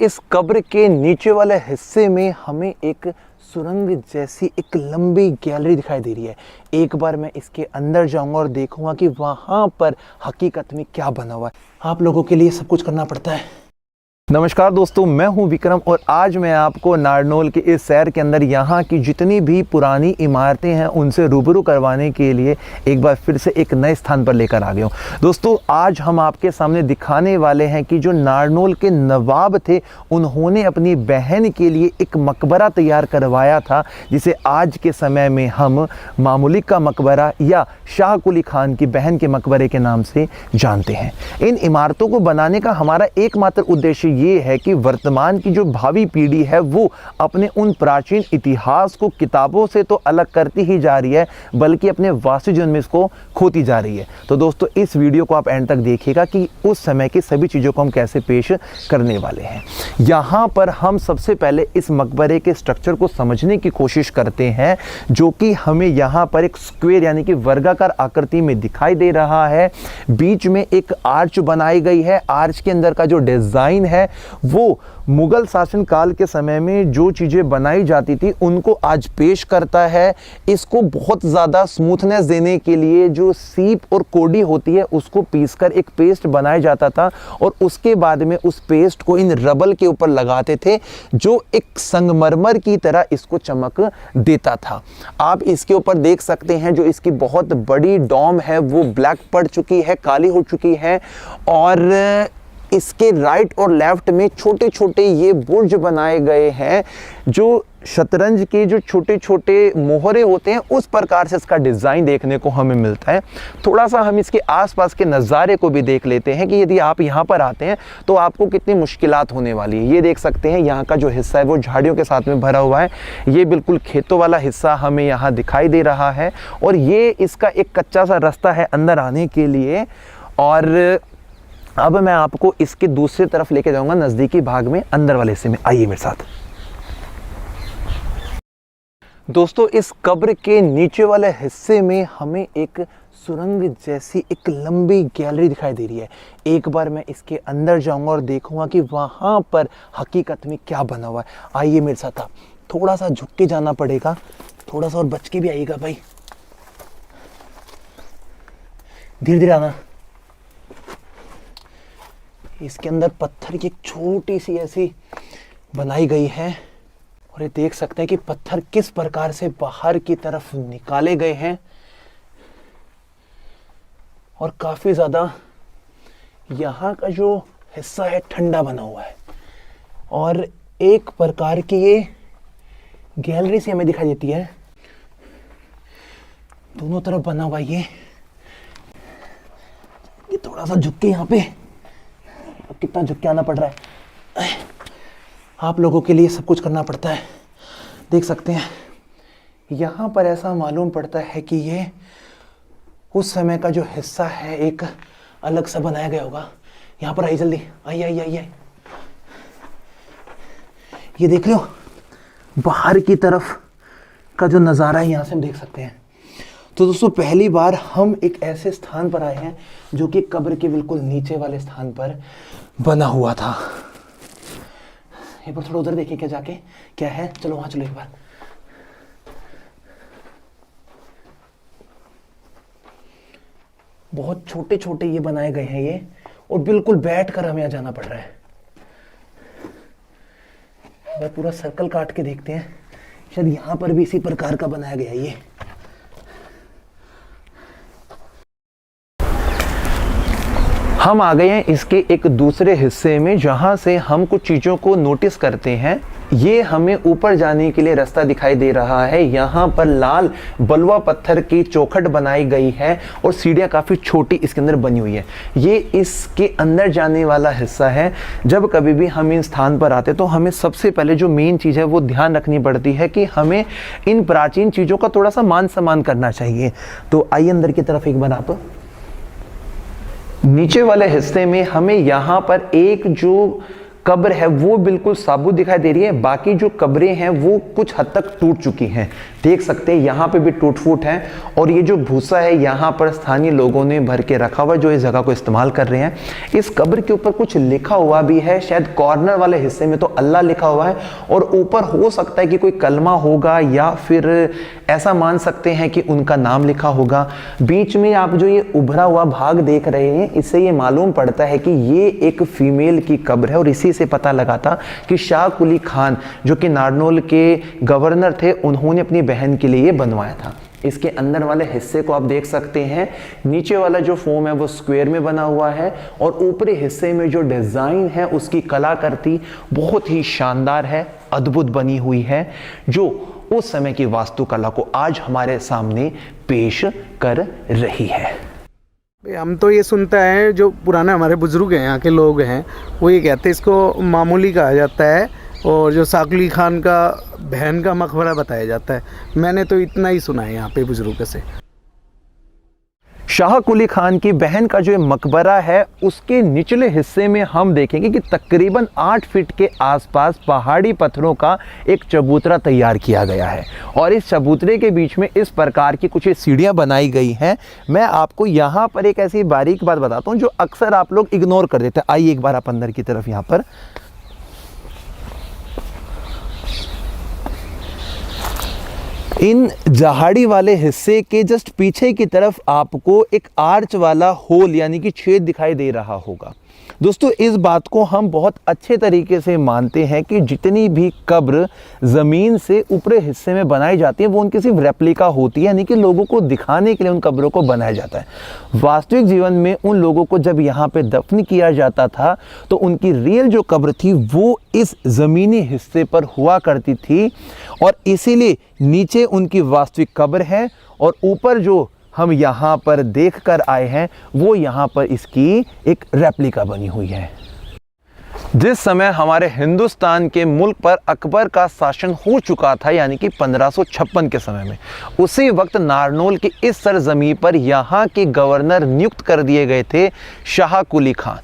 इस कब्र के नीचे वाले हिस्से में हमें एक सुरंग जैसी एक लंबी गैलरी दिखाई दे रही है। एक बार मैं इसके अंदर जाऊंगा और देखूंगा कि वहां पर हकीकत में क्या बना हुआ है। आप लोगों के लिए सब कुछ करना पड़ता है। नमस्कार दोस्तों, मैं हूं विक्रम और आज मैं आपको नारनौल के इस शहर के अंदर यहाँ की जितनी भी पुरानी इमारतें हैं उनसे रूबरू करवाने के लिए एक बार फिर से एक नए स्थान पर लेकर आ गया हूँ। दोस्तों, आज हम आपके सामने दिखाने वाले हैं कि जो नारनौल के नवाब थे उन्होंने अपनी बहन के लिए एक मकबरा तैयार करवाया था, जिसे आज के समय में हम मामूलिक का मकबरा या शाह कुली खान की बहन के मकबरे के नाम से जानते हैं। इन इमारतों को बनाने का हमारा एकमात्र उद्देश्य ये है कि वर्तमान की जो भावी पीढ़ी है वो अपने उन प्राचीन इतिहास को किताबों से तो अलग करती ही जा रही है, बल्कि अपने वास्तविक जीवन में इसको खोती जा रही है। तो दोस्तों, इस वीडियो को आप एंड तक देखिएगा कि उस समय की सभी चीज़ों को हम कैसे पेश करने वाले हैं। यहाँ पर हम सबसे पहले इस मकबरे के स्ट्रक्चर को समझने की कोशिश करते हैं, जो कि हमें यहाँ पर एक स्क्वायर यानी कि वर्गाकार आकृति में दिखाई दे रहा है। बीच में एक आर्च बनाई गई है। आर्च के अंदर का जो डिज़ाइन है वो मुगल शासन काल के समय में जो चीज़ें बनाई जाती थी उनको आज पेश करता है। इसको बहुत ज़्यादा स्मूथनेस देने के लिए जो सीप और कोडी होती है उसको पीसकर एक पेस्ट बनाया जाता था और उसके बाद में उस पेस्ट को इन रबल के ऊपर लगाते थे, जो एक संगमरमर की तरह इसको चमक देता था। आप इसके ऊपर देख सकते हैं जो इसकी बहुत बड़ी डोम है वो ब्लैक पड़ चुकी है, काली हो चुकी है, और इसके राइट और लेफ्ट में छोटे छोटे ये बुर्ज बनाए गए हैं, जो शतरंज के जो छोटे छोटे मोहरे होते हैं उस प्रकार से इसका डिज़ाइन देखने को हमें मिलता है। थोड़ा सा हम इसके आसपास के नज़ारे को भी देख लेते हैं कि यदि आप यहाँ पर आते हैं तो आपको कितनी मुश्किलात होने वाली है। ये देख सकते हैं यहाँ का जो हिस्सा है वो झाड़ियों के साथ में भरा हुआ है। ये बिल्कुल खेतों वाला हिस्सा हमें यहाँ दिखाई दे रहा है और ये इसका एक कच्चा सा रास्ता है अंदर आने के लिए। और अब मैं आपको इसके दूसरी तरफ लेके जाऊंगा, नज़दीकी भाग में, अंदर वाले हिस्से में। आइए मेरे साथ। दोस्तों, इस कब्र के नीचे वाले हिस्से में हमें एक सुरंग जैसी एक लंबी गैलरी दिखाई दे रही है। एक बार मैं इसके अंदर जाऊंगा और देखूंगा कि वहां पर हकीकत में क्या बना हुआ है। आइए मेरे साथ। आप थोड़ा सा झुक के जाना पड़ेगा, थोड़ा सा और बच के भी आइएगा भाई, धीरे धीरे आना। इसके अंदर पत्थर की एक छोटी सी ऐसी बनाई गई है और ये देख सकते हैं कि पत्थर किस प्रकार से बाहर की तरफ निकाले गए हैं और काफी ज्यादा यहाँ का जो हिस्सा है ठंडा बना हुआ है और एक प्रकार की ये गैलरी से हमें दिखाई देती है। दोनों तरफ बना हुआ ये थोड़ा सा झुक के यहाँ पे कितना झुक के आना पड़ रहा है। आप लोगों के लिए सब कुछ करना पड़ता है। देख सकते हैं यहाँ पर ऐसा मालूम पड़ता है कि ये उस समय का जो हिस्सा है एक अलग सा बनाया गया होगा। यहाँ पर आइए, जल्दी आइए आइए आइए। ये देख लो बाहर की तरफ का जो नज़ारा है यहाँ से हम देख सकते हैं। तो दोस्तों, पहली बार हम एक ऐसे स्थान पर आए हैं जो कि कब्र के बिल्कुल नीचे वाले स्थान पर बना हुआ था। एक बार थोड़ा उधर देखिए क्या जाके क्या है। चलो वहां चलो एक बार। बहुत छोटे छोटे ये बनाए गए हैं ये, और बिल्कुल बैठकर हमें यहाँ जाना पड़ रहा है। पूरा सर्कल काट के देखते हैं, शायद यहाँ पर भी इसी प्रकार का बनाया गया है ये। हम आ गए हैं इसके एक दूसरे हिस्से में, जहाँ से हम कुछ चीज़ों को नोटिस करते हैं। ये हमें ऊपर जाने के लिए रास्ता दिखाई दे रहा है। यहाँ पर लाल बलुआ पत्थर की चौखट बनाई गई है और सीढ़ियाँ काफ़ी छोटी इसके अंदर बनी हुई है। ये इसके अंदर जाने वाला हिस्सा है। जब कभी भी हम इन स्थान पर आते तो हमें सबसे पहले जो मेन चीज़ है वो ध्यान रखनी पड़ती है कि हमें इन प्राचीन चीज़ों का थोड़ा सा मान सम्मान करना चाहिए। तो आइए अंदर की तरफ एक बार। आप नीचे वाले हिस्से में हमें यहाँ पर एक जो कब्र है वो बिल्कुल साबुत दिखाई दे रही है, बाकी जो कब्रें हैं वो कुछ हद तक टूट चुकी हैं। देख सकते हैं यहाँ पे भी टूट फूट है, और ये जो भूसा है यहाँ पर स्थानीय लोगों ने भर के रखा हुआ जो इस जगह को इस्तेमाल कर रहे हैं। इस कब्र के ऊपर कुछ लिखा हुआ भी है, शायद कॉर्नर वाले हिस्से में तो अल्लाह लिखा हुआ है, और ऊपर हो सकता है कि कोई कलमा होगा या फिर ऐसा मान सकते हैं कि उनका नाम लिखा होगा। बीच में आप जो ये उभरा हुआ भाग देख रहे हैं, इससे ये मालूम पड़ता है कि ये एक फीमेल की कब्र है, और इसी से पता लगा था कि शाह कुली खान जो कि नारनौल के गवर्नर थे, उन्होंने अपनी बहन के लिए ये बनवाया था। इसके अंदर वाले हिस्से को आप देख सकते हैं, नीचे वाला जो फोम है वो स्क्वायर में बना हुआ है, और ऊपरी हिस्से में जो डिजाइन है उसकी कलाकृति बहुत ही शानदार है, अद्भुत बनी हुई है, जो उस समय की वास्तुकला को आज हमारे सामने पेश कर रही है। हम तो ये सुनते हैं, जो पुराने हमारे बुजुर्ग हैं, यहाँ के लोग हैं, वो ये कहते हैं इसको मामूली कहा जाता है, और जो शाह कुली खान का बहन का मकबरा बताया जाता है। मैंने तो इतना ही सुना है यहाँ पे बुजुर्ग से। शाह कुली खान की बहन का जो मकबरा है उसके निचले हिस्से में हम देखेंगे कि तकरीबन 8 फीट के आसपास पहाड़ी पत्थरों का एक चबूतरा तैयार किया गया है, और इस चबूतरे के बीच में इस प्रकार की कुछ सीढ़ियां बनाई गई हैं। मैं आपको यहाँ पर एक ऐसी बारीक बात बताता हूँ जो अक्सर आप लोग इग्नोर कर देते हैं। आइए एक बार आप अंदर की तरफ यहाँ पर। इन जहाड़ी वाले हिस्से के जस्ट पीछे की तरफ आपको एक आर्च वाला होल यानी कि छेद दिखाई दे रहा होगा। दोस्तों, इस बात को हम बहुत अच्छे तरीके से मानते हैं कि जितनी भी कब्र ज़मीन से ऊपरी हिस्से में बनाई जाती है वो उनकी सिर्फ रेप्लिका होती है, यानी कि लोगों को दिखाने के लिए उन कब्रों को बनाया जाता है। वास्तविक जीवन में उन लोगों को जब यहाँ पे दफन किया जाता था तो उनकी रियल जो कब्र थी वो इस ज़मीनी हिस्से पर हुआ करती थी, और इसीलिए नीचे उनकी वास्तविक कब्र है, और ऊपर जो हम यहाँ पर देख कर आए हैं वो यहाँ पर इसकी एक रेप्लिका बनी हुई है। जिस समय हमारे हिंदुस्तान के मुल्क पर अकबर का शासन हो चुका था, यानी कि 1556 के समय में, उसी वक्त नारनौल की इस सरजमी पर यहाँ के गवर्नर नियुक्त कर दिए गए थे शाह कुली खान,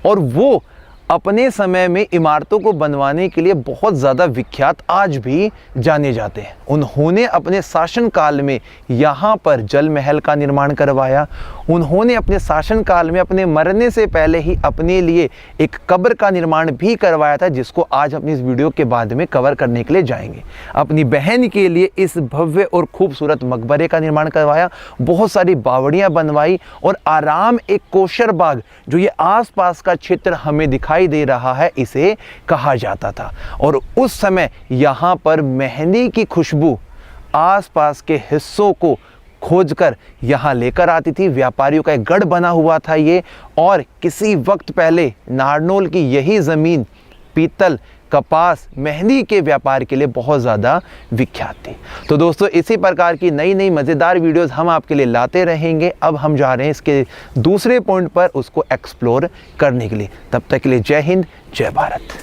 और वो अपने समय में इमारतों को बनवाने के लिए बहुत ज़्यादा विख्यात आज भी जाने जाते हैं। उन्होंने अपने शासनकाल में यहाँ पर जल महल का निर्माण करवाया। उन्होंने अपने शासनकाल में अपने मरने से पहले ही अपने लिए एक कब्र का निर्माण भी करवाया था, जिसको आज अपनी इस वीडियो के बाद में कवर करने के लिए जाएंगे। अपनी बहन के लिए इस भव्य और खूबसूरत मकबरे का निर्माण करवाया, बहुत सारी बावड़ियाँ बनवाई, और आराम एक कोशर बाग जो ये आसपास का क्षेत्र हमें दिखाई दे रहा है इसे कहा जाता था। और उस समय यहाँ पर मेहंदी की खुशबू आसपास के हिस्सों को खोजकर यहाँ लेकर आती थी। व्यापारियों का एक गढ़ बना हुआ था ये, और किसी वक्त पहले नारनौल की यही ज़मीन पीतल, कपास, मेहंदी के व्यापार के लिए बहुत ज़्यादा विख्यात थी। तो दोस्तों, इसी प्रकार की नई नई मज़ेदार वीडियोस हम आपके लिए लाते रहेंगे। अब हम जा रहे हैं इसके दूसरे पॉइंट पर उसको एक्सप्लोर करने के लिए। तब तक के लिए जय हिंद, जय भारत।